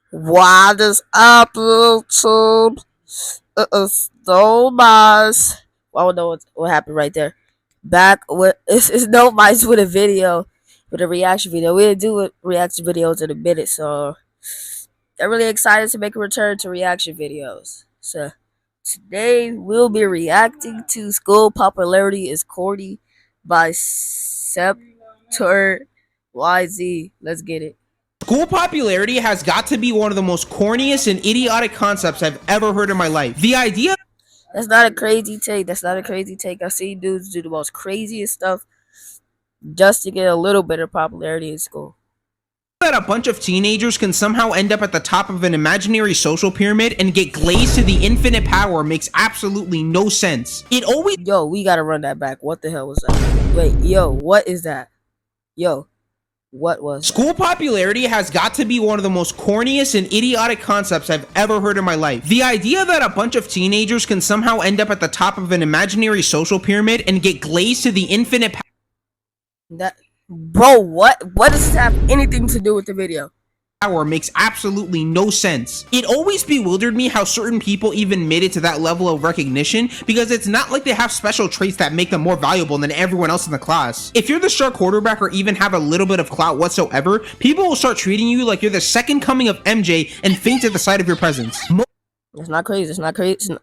What is up, YouTube? It is no mice. I don't know what happened right there. Back with it's no mice with a video, with a reaction video. We didn't do reaction videos in a minute, so I'm really excited to make a return to reaction videos. So today we'll be reacting to "School Popularity is Corny" by Scepter YZ. Let's get it. School popularity has got to be one of the most corniest and idiotic concepts I've ever heard in my life. The idea That's not a crazy take. That's not a crazy take. I've seen dudes do the most craziest stuff just to get a little bit of popularity in school. that a bunch of teenagers can somehow end up at the top of an imaginary social pyramid and get glazed to the infinite power makes absolutely no sense. It always Yo, we gotta run that back. What the hell was that? Wait, yo, what is that? Yo, what was that? School popularity has got to be one of the most corniest and idiotic concepts I've ever heard in my life. The idea that a bunch of teenagers can somehow end up at the top of an imaginary social pyramid and get glazed to the infinite That bro, what does this have anything to do with the video? power makes absolutely no sense. It always bewildered me how certain people even made it to that level of recognition, because it's not like they have special traits that make them more valuable than everyone else in the class. If you're the star quarterback or even have a little bit of clout whatsoever, people will start treating you like you're the second coming of MJ and faint at the sight of your presence. It's not crazy. It's not crazy.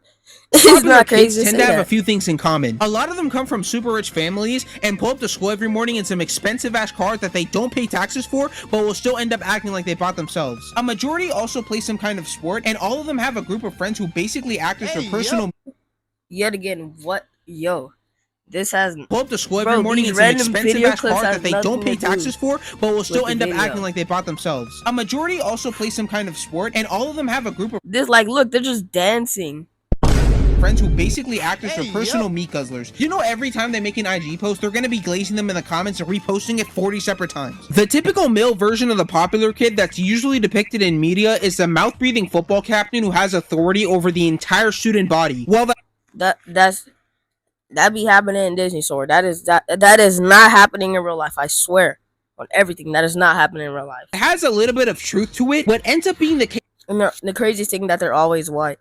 It's not crazy. Kids tend to have a few things in common. A lot of them come from super rich families and pull up to school every morning in some expensive ass cars that they don't pay taxes for, but will still end up acting like they bought themselves. A majority also play some kind of sport, and all of them have a group of friends who basically act as their personal. Yet again, what? Yo, this has Pull up to school every morning in some expensive ass cars that they don't pay taxes for, but will still end up acting like they bought themselves. A majority also play some kind of sport, and all of them have a group of this, like, look, they're just dancing. friends who basically act as their personal meat guzzlers. You know, every time they make an IG post, they're gonna be glazing them in the comments and reposting it 40 separate times. The typical male version of the popular kid that's usually depicted in media is the mouth-breathing football captain who has authority over the entire student body. While that be happening in Disney Store. That is not happening in real life. I swear on everything, that is not happening in real life. It has a little bit of truth to it. What ends up being the case, And the craziest thing that they're always white.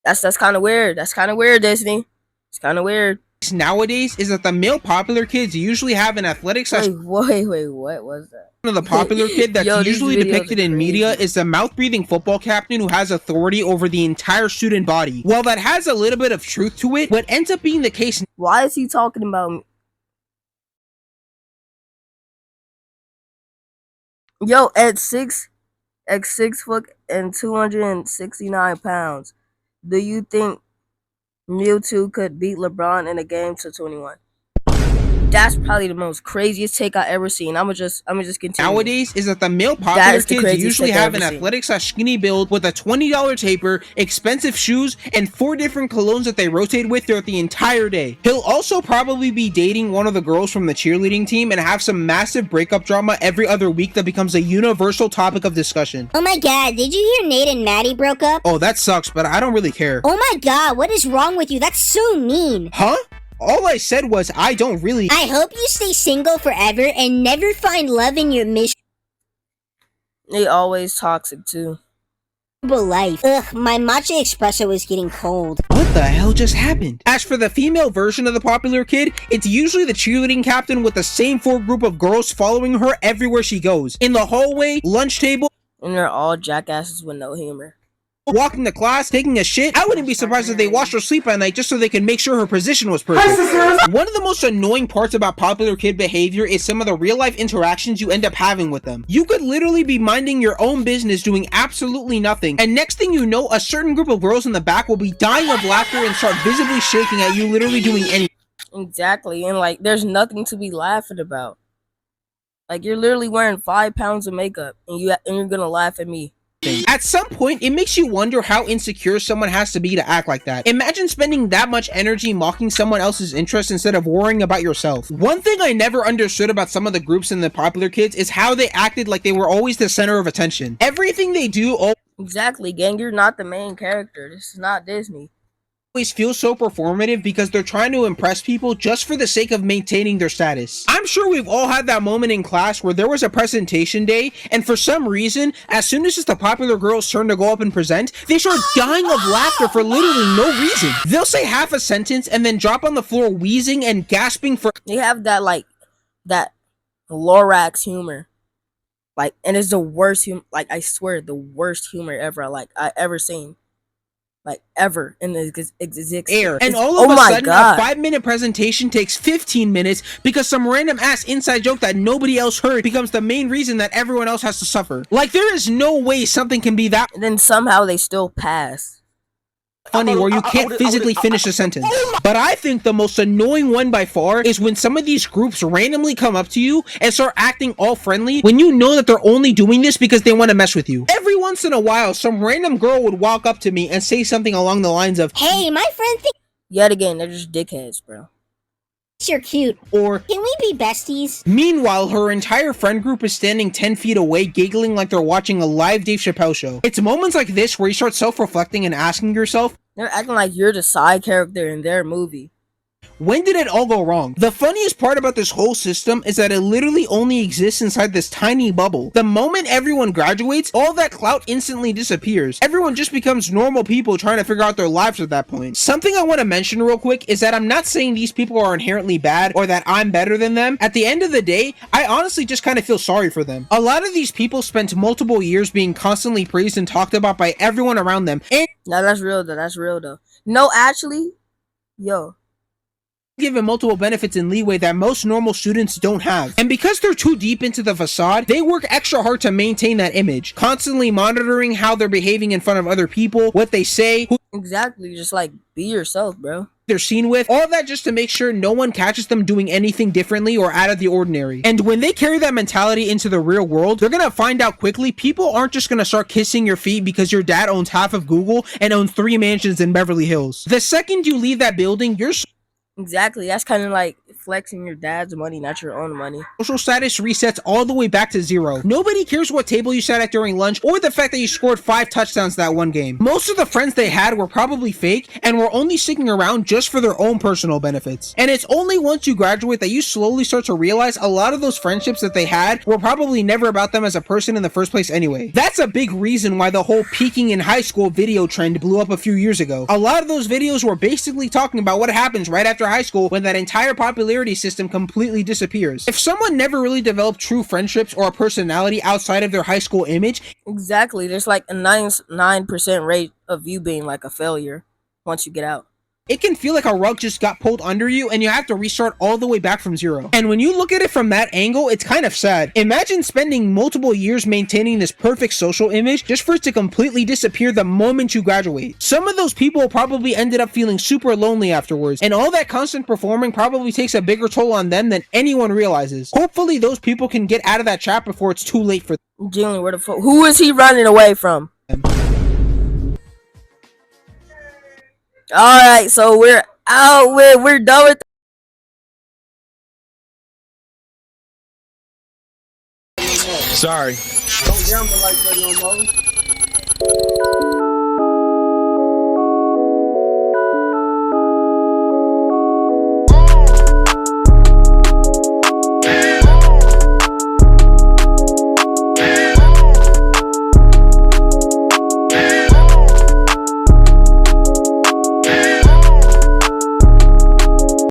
That's kind of weird. That's kind of weird, Disney. It's kind of weird. Nowadays is that the male popular kids usually have an athletic slash. Wait, what was that? The popular kid that's usually depicted in media is the mouth-breathing football captain who has authority over the entire student body. While that has a little bit of truth to it, what ends up being the case. Why is he talking about me? Yo, at 6 foot and 269 pounds, do you think Mewtwo could beat LeBron in a game to 21? That's probably the most craziest take I ever seen. I'ma just continue. Nowadays is that the male popular kids usually have an athletic slash skinny build with a $20 taper, expensive shoes, and 4 different colognes that they rotate with throughout the entire day. He'll also probably be dating one of the girls from the cheerleading team and have some massive breakup drama every other week that becomes a universal topic of discussion. Oh my god, did you hear Nate and Maddie broke up? Oh, that sucks, but I don't really care. Oh my god, what is wrong with you? That's so mean. Huh? All I said was I don't really. I hope you stay single forever and never find love in your miserable They always toxic too. life. Ugh, my matcha espresso is getting cold. What the hell just happened? As for the female version of the popular kid, it's usually the cheerleading captain with the same 4 group of girls following her everywhere she goes. In the hallway, lunch table, And they're all jackasses with no humor. walking to class, taking a shit. I wouldn't be surprised if they watched her sleep at night just so they could make sure her position was perfect. One of the most annoying parts about popular kid behavior is some of the real life interactions you end up having with them. You could literally be minding your own business doing absolutely nothing, and next thing you know, a certain group of girls in the back will be dying of laughter and start visibly shaking at you literally doing anything. Exactly, and like there's nothing to be laughing about. Like you're literally wearing 5 pounds of makeup and you're gonna laugh at me. At some point, it makes you wonder how insecure someone has to be to act like that. Imagine spending that much energy mocking someone else's interests instead of worrying about yourself. One thing I never understood about some of the groups in the popular kids is how they acted like they were always the center of attention. Everything they do Exactly, gang, you're not the main character. This is not Disney. always feel so performative because they're trying to impress people just for the sake of maintaining their status. I'm sure we've all had that moment in class where there was a presentation day, and for some reason, as soon as it's the popular girl's turn to go up and present, they start dying of laughter for literally no reason. They'll say half a sentence and then drop on the floor wheezing and gasping for— They have that that Lorax humor. And it's the worst humor, I swear, the worst humor ever, I ever seen. Ever in the existence. And all of a sudden, a 5-minute presentation takes 15 minutes because some random ass inside joke that nobody else heard becomes the main reason that everyone else has to suffer. There is no way something can be that— And then somehow they still pass. Funny where you can't physically finish a sentence. But I think the most annoying one by far is when some of these groups randomly come up to you and start acting all friendly when you know that they're only doing this because they want to mess with you. Every once in a while, some random girl would walk up to me and say something along the lines of, "Hey, my friend thinks Yet again, they're just dickheads, bro. you're cute," or "Can we be besties?" Meanwhile, her entire friend group is standing 10 feet away giggling like they're watching a live Dave Chappelle show. It's moments like this where you start self-reflecting and asking yourself, They're acting like you're the side character in their movie. when did it all go wrong? The funniest part about this whole system is that it literally only exists inside this tiny bubble. The moment everyone graduates, all that clout instantly disappears. Everyone just becomes normal people trying to figure out their lives at that point. Something I want to mention real quick is that I'm not saying these people are inherently bad or that I'm better than them. At the end of the day, I honestly just kind of feel sorry for them. A lot of these people spent multiple years being constantly praised and talked about by everyone around them, and No, that's real though. That's real though. No, actually, yo. given multiple benefits and leeway that most normal students don't have. And because they're too deep into the facade, they work extra hard to maintain that image, constantly monitoring how they're behaving in front of other people, what they say, who Exactly. Just be yourself, bro. they're seen with, all that just to make sure no one catches them doing anything differently or out of the ordinary. And when they carry that mentality into the real world, they're gonna find out quickly people aren't just gonna start kissing your feet because your dad owns half of Google and owns 3 mansions in Beverly Hills. The second you leave that building, you're Exactly. That's kind of like flexing your dad's money, not your own money. social status resets all the way back to 0. Nobody cares what table you sat at during lunch or the fact that you scored 5 touchdowns that one game. Most of the friends they had were probably fake and were only sticking around just for their own personal benefits. And it's only once you graduate that you slowly start to realize a lot of those friendships that they had were probably never about them as a person in the first place anyway. That's a big reason why the whole peaking in high school video trend blew up a few years ago. A lot of those videos were basically talking about what happens right after high school when that entire popularity system completely disappears. If someone never really developed true friendships or a personality outside of their high school image, Exactly. There's a 99% rate of you being a failure once you get out. it can feel like a rug just got pulled under you and you have to restart all the way back from 0. And when you look at it from that angle, it's kind of sad. Imagine spending multiple years maintaining this perfect social image just for it to completely disappear the moment you graduate. Some of those people probably ended up feeling super lonely afterwards, and all that constant performing probably takes a bigger toll on them than anyone realizes. Hopefully those people can get out of that trap before it's too late for them. Jalen, where the fuck? Who is he running away from? All right, so we're out. We're done with. Sorry. Don't gamble like that no more.